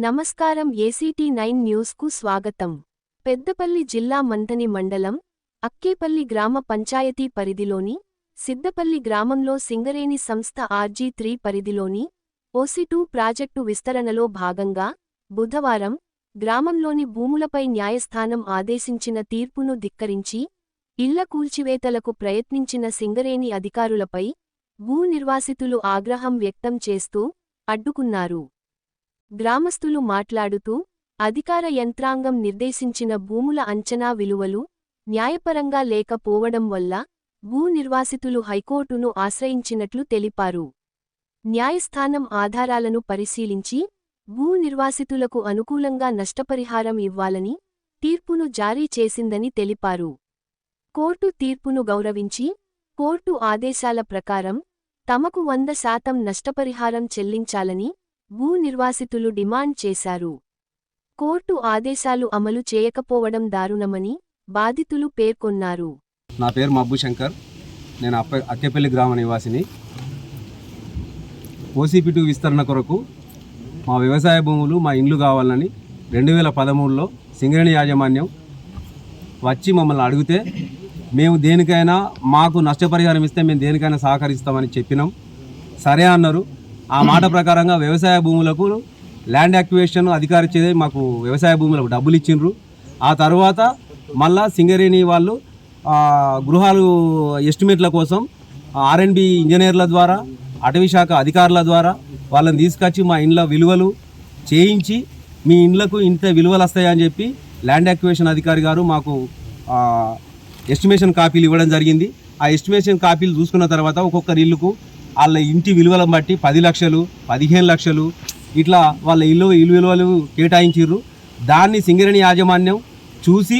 నమస్కారం ACT9 న్యూస్కు స్వాగతం. పెద్దపల్లి జిల్లా మంథని మండలం అక్కేపల్లి గ్రామ పంచాయతీ పరిధిలోని సిద్దపల్లి గ్రామంలో సింగరేణి సంస్థ RG3 పరిధిలోని OC2 ప్రాజెక్టు విస్తరణలో భాగంగా బుధవారం గ్రామంలోని భూములపై న్యాయస్థానం ఆదేశించిన తీర్పును ధిక్కరించి ఇళ్ల కూల్చివేతలకు ప్రయత్నించిన సింగరేణి అధికారులపై భూ నిర్వాసితులు ఆగ్రహం వ్యక్తం చేస్తూ అడ్డుకున్నారు. గ్రామస్తులు మాట్లాడుతూ అధికార యంత్రాంగం నిర్దేశించిన భూముల అంచనా విలువలు న్యాయపరంగా లేకపోవడం వల్ల భూ నిర్వాసితులు హైకోర్టును ఆశ్రయించినట్లు తెలిపారు. న్యాయస్థానం ఆధారాలను పరిశీలించి భూ నిర్వాసితులకు అనుకూలంగా నష్టపరిహారం ఇవ్వాలని తీర్పును జారీ చేసిందని తెలిపారు. కోర్టు తీర్పును గౌరవించి కోర్టు ఆదేశాల ప్రకారం తమకు 100% నష్టపరిహారం చెల్లించాలని భూ నిర్వాసితులు డిమాండ్ చేశారు. కోర్టు ఆదేశాలు అమలు చేయకపోవడం దారుణమని బాధితులు పేర్కొన్నారు. నా పేరు మబ్బు శంకర్. నేను అక్కేపల్లి గ్రామ నివాసిని. OCP2 విస్తరణ కొరకు మా వ్యవసాయ భూములు మా ఇండ్లు కావాలని 2013లో సింగరేణి యాజమాన్యం వచ్చి మమ్మల్ని అడిగితే మేము దేనికైనా మాకు నష్టపరిహారం ఇస్తే మేము దేనికైనా సహకరిస్తామని చెప్పినాం. సరే అన్నారు. ఆ మాట ప్రకారంగా వ్యవసాయ భూములకు ల్యాండ్ యాక్విజిషన్ అధికారి చేసి మాకు వ్యవసాయ భూములకు డబ్బులు ఇచ్చిండ్రు. ఆ తర్వాత మళ్ళా సింగరేణి వాళ్ళు గృహాలు ఎస్టిమేట్ల కోసం R&B ఇంజనీర్ల ద్వారా అటవీ శాఖ అధికారుల ద్వారా వాళ్ళని తీసుకొచ్చి మా ఇండ్ల విలువలు చేయించి మీ ఇండ్లకు ఇంత విలువలు వస్తాయని చెప్పి ల్యాండ్ యాక్విజిషన్ అధికారి గారు మాకు ఎస్టిమేషన్ కాపీలు ఇవ్వడం జరిగింది. ఆ ఎస్టిమేషన్ కాపీలు చూసుకున్న తర్వాత ఒక్కొక్కరి ఇల్లుకు వాళ్ళ ఇంటి విలువలను బట్టి 10 లక్షలు 15 లక్షలు ఇట్లా వాళ్ళ ఇల్లు విలువలు కేటాయించారు. దాన్ని సింగరేణి యాజమాన్యం చూసి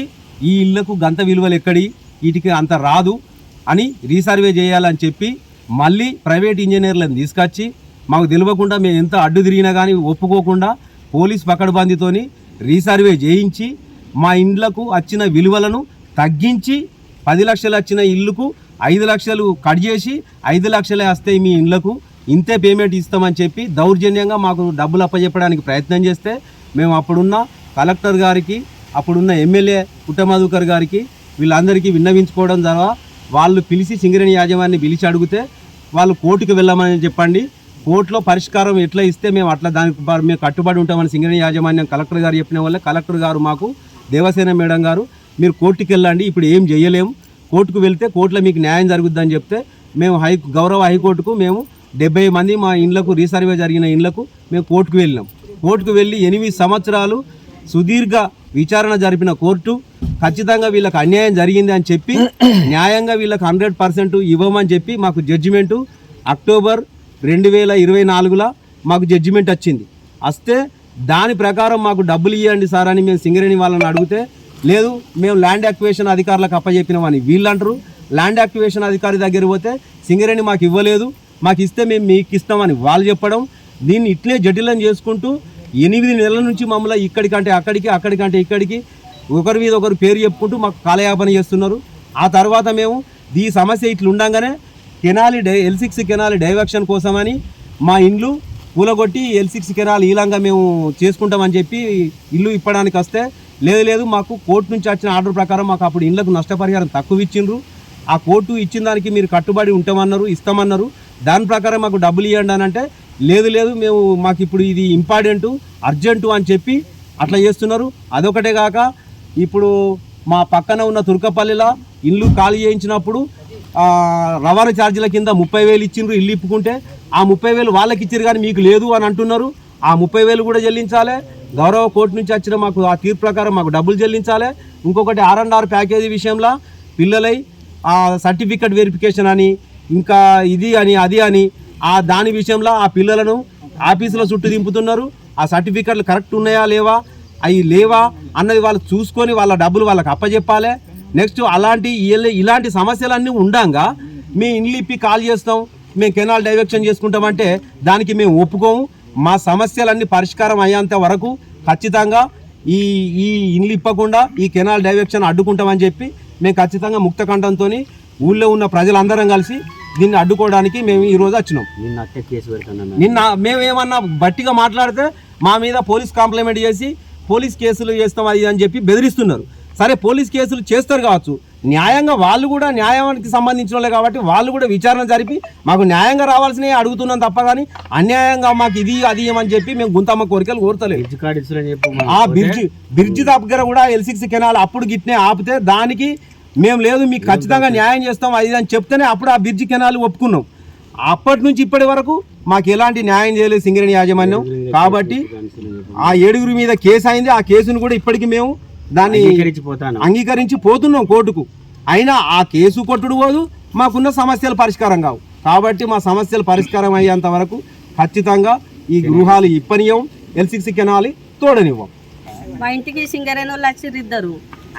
ఈ ఇళ్లకు గంత విలువలు ఎక్కడి వీటికి అంత రాదు అని రీసర్వే చేయాలని చెప్పి మళ్ళీ ప్రైవేట్ ఇంజనీర్లను తీసుకొచ్చి మాకు తెలియకుండా మేము ఎంత అడ్డు తిరిగినా కానీ ఒప్పుకోకుండా పోలీస్ పకడ్బందీతోని రీసర్వే చేయించి మా ఇండ్లకు వచ్చిన విలువలను తగ్గించి 10 లక్షలు వచ్చిన ఇల్లుకు 5 లక్షలు కట్ చేసి 5 లక్షలే వస్తాయి మీ ఇండ్లకు ఇంతే పేమెంట్ ఇస్తామని చెప్పి దౌర్జన్యంగా మాకు డబ్బులు అప్పచెప్పడానికి ప్రయత్నం చేస్తే మేము అప్పుడున్న కలెక్టర్ గారికి అప్పుడున్న ఎమ్మెల్యే పుట్టమధుకర్ గారికి వీళ్ళందరికీ విన్నవించుకోవడం ద్వారా వాళ్ళు పిలిచి సింగరేణి యాజమాన్యాన్ని పిలిచి అడిగితే వాళ్ళు కోర్టుకు వెళ్ళమని చెప్పండి, కోర్టులో పరిష్కారం ఎట్లా ఇస్తే మేము అట్లా దానికి మేము కట్టుబడి ఉంటామని సింగరేణి యాజమాన్యం కలెక్టర్ గారు చెప్పిన వల్ల కలెక్టర్ గారు మాకు దేవసేన మేడం గారు మీరు కోర్టుకు వెళ్ళండి, ఇప్పుడు ఏం చేయలేము, కోర్టుకు వెళ్తే కోర్టులో మీకు న్యాయం జరుగుద్దని చెప్తే మేము గౌరవ హైకోర్టుకు మేము 70 మంది మా ఇండ్లకు రీసర్వే జరిగిన ఇండ్లకు మేము కోర్టుకు వెళ్ళినాం. కోర్టుకు వెళ్ళి 8 సంవత్సరాలు సుదీర్ఘ విచారణ జరిపిన కోర్టు ఖచ్చితంగా వీళ్ళకి అన్యాయం జరిగింది అని చెప్పి న్యాయంగా వీళ్ళకి 100% ఇవ్వమని చెప్పి మాకు జడ్జిమెంటు అక్టోబర్ 2024లో మాకు జడ్జిమెంట్ వచ్చింది. వస్తే దాని ప్రకారం మాకు డబ్బులు ఇవ్వండి సార్ అని మేము సింగరేణి వాళ్ళని అడిగితే లేదు మేము ల్యాండ్ యాక్విజిషన్ అధికారులకు అప్పచెప్పినామని వీళ్ళు అంటారు. ల్యాండ్ యాక్విజిషన్ అధికారి దగ్గర పోతే సింగరేణి మాకు ఇవ్వలేదు, మాకు ఇస్తే మేము మీకు ఇస్తామని వాళ్ళు చెప్పడం. దీన్ని ఇట్లే జటిలం చేసుకుంటూ 8 నెలల నుంచి మమ్మల్ని ఇక్కడికంటే అక్కడికి అక్కడికంటే ఇక్కడికి ఒకరి మీద ఒకరు పేరు చెప్పుకుంటూ మాకు కాలయాపన చేస్తున్నారు. ఆ తర్వాత మేము ఈ సమస్య ఇట్లా ఉండగానే L6 కెనాలి డైవర్షన్ కోసమని మా ఇండ్లు కూలగొట్టి L6 కెనాల్ ఈలంగా మేము చేసుకుంటామని చెప్పి ఇల్లు ఇప్పడానికి వస్తే లేదు మాకు కోర్టు నుంచి వచ్చిన ఆర్డర్ ప్రకారం మాకు అప్పుడు ఇళ్లకు నష్టపరిహారం తక్కువ ఇచ్చిండ్రు. ఆ కోర్టు ఇచ్చిన దానికి మీరు కట్టుబడి ఉంటామన్నారు, ఇస్తామన్నారు, దాని ప్రకారం మాకు డబ్బులు ఇవ్వండి అని అంటే లేదు మేము మాకు ఇప్పుడు ఇది ఇంపార్టెంటు అర్జెంటు అని చెప్పి అట్లా చేస్తున్నారు. అదొకటే కాక ఇప్పుడు మా పక్కన ఉన్న తుర్కపల్లిలో ఇల్లు ఖాళీ చేయించినప్పుడు రవాణా ఛార్జీల కింద 30,000 ఇచ్చిండ్రు ఇల్లు ఇప్పుకుంటే. ఆ 30,000 వాళ్ళకి ఇచ్చారు కానీ మీకు లేదు అని అంటున్నారు. ఆ 30,000 కూడా చెల్లించాలి. గౌరవ కోర్టు నుంచి వచ్చిన మాకు ఆ తీర్పు ప్రకారం మాకు డబ్బులు చెల్లించాలి. ఇంకొకటి R&R ప్యాకేజీ విషయంలో పిల్లలై ఆ సర్టిఫికెట్ వెరిఫికేషన్ అని ఇంకా ఇది అని అది అని దాని విషయంలో ఆ పిల్లలను ఆఫీసులో చుట్టూ దింపుతున్నారు. ఆ సర్టిఫికెట్లు కరెక్ట్ ఉన్నాయా లేవా అవి లేవా అన్నది వాళ్ళు చూసుకొని వాళ్ళ డబ్బులు వాళ్ళకి అప్పచెప్పాలి. నెక్స్ట్ ఇలాంటి సమస్యలన్నీ ఉండంగా మేము ఇండ్లు ఇప్పి కాల్ చేస్తాం, మేము కెనాల్ డైవర్షన్ చేసుకుంటామంటే దానికి మేము ఒప్పుకోము. మా సమస్యలన్నీ పరిష్కారం అయ్యేంత వరకు ఖచ్చితంగా ఈ ఇండ్లు ఇప్పకుండా ఈ కెనాల్ డైవర్షన్ అడ్డుకుంటామని చెప్పి మేము ఖచ్చితంగా ముక్తకంఠంతో ఊళ్ళో ఉన్న ప్రజలందరం కలిసి దీన్ని అడ్డుకోవడానికి మేము ఈ రోజు వచ్చినాం. నిన్న మేము ఏమన్నా గట్టిగా మాట్లాడితే మా మీద పోలీస్ కాంప్లైంట్ చేసి పోలీస్ కేసులు చేస్తాం అది అని చెప్పి బెదిరిస్తున్నారు. సరే పోలీస్ కేసులు చేస్తారు కావచ్చు, న్యాయంగా వాళ్ళు కూడా న్యాయానికి సంబంధించిన వాళ్ళే కాబట్టి వాళ్ళు కూడా విచారణ జరిపి మాకు న్యాయంగా రావాల్సినవి అడుగుతున్నాం తప్ప కానీ అన్యాయంగా మాకు ఇది అది ఏమని చెప్పి మేము గుంతమ్మ కోరికలు కోరతలేదు. ఆ బ్రిడ్జి దగ్గర కూడా L6 కెనాల్ అప్పుడు గిట్నే ఆపితే దానికి మేము లేదు మీకు ఖచ్చితంగా న్యాయం చేస్తాం అది అని చెప్తేనే అప్పుడు ఆ బ్రిడ్జి కెనాల్ ఒప్పుకున్నాం. అప్పటి నుంచి ఇప్పటి వరకు మాకు ఎలాంటి న్యాయం చేయలేదు సింగరేణి యాజమాన్యం. కాబట్టి ఆ 7 మీద కేసు అయింది. ఆ కేసును కూడా ఇప్పటికీ మేము దాన్ని అంగీకరించి పోతున్నాం కోర్టుకు. అయినా ఆ కేసు కొట్టుడు పోదు, మాకున్న సమస్యలు పరిష్కారం కావు. కాబట్టి మా సమస్యలు పరిష్కారం అయ్యేంత వరకు ఖచ్చితంగా ఈ గృహాలు ఇప్పనియం, L6 కెనాలి తోడనివ్వం. మా ఇంటికి సింగరేణి వాళ్ళు వచ్చి ఇద్దరు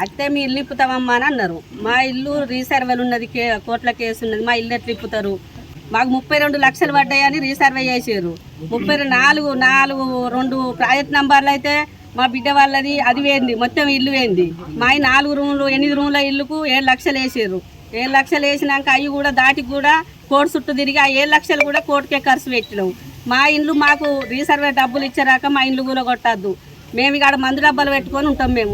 అయితే మీ ఇల్లు ఇప్పుతామమ్మా అని అన్నారు. మా ఇల్లు రీసర్వేలు ఉన్నది, కోర్టుల కేసు ఉన్నది, మా ఇల్లు ఎట్లా ఇప్పుతారు, మాకు 32 లక్షలు పడ్డాయని రీసర్వే చేసారు. 2 ప్రాజెక్ట్ నంబర్లు అయితే మా బిడ్డ వాళ్ళది అది వేయింది, మొత్తం ఇల్లు వేయింది. మా 4 రూములు 8 రూముల ఇల్లుకు 7 లక్షలు వేసారు. 7 లక్షలు వేసినాక అవి కూడా దాటికి కూడా కోర్టు చుట్టూ తిరిగి ఆ 7 లక్షలు కూడా కోర్టుకే ఖర్చు పెట్టినాం. మా ఇండ్లు మాకు రీసర్వే డబ్బులు ఇచ్చారాక మా ఇండ్లు కూడా కొట్టద్దు, మేము ఇక్కడ మందు డబ్బాలు పెట్టుకొని ఉంటాం. మేము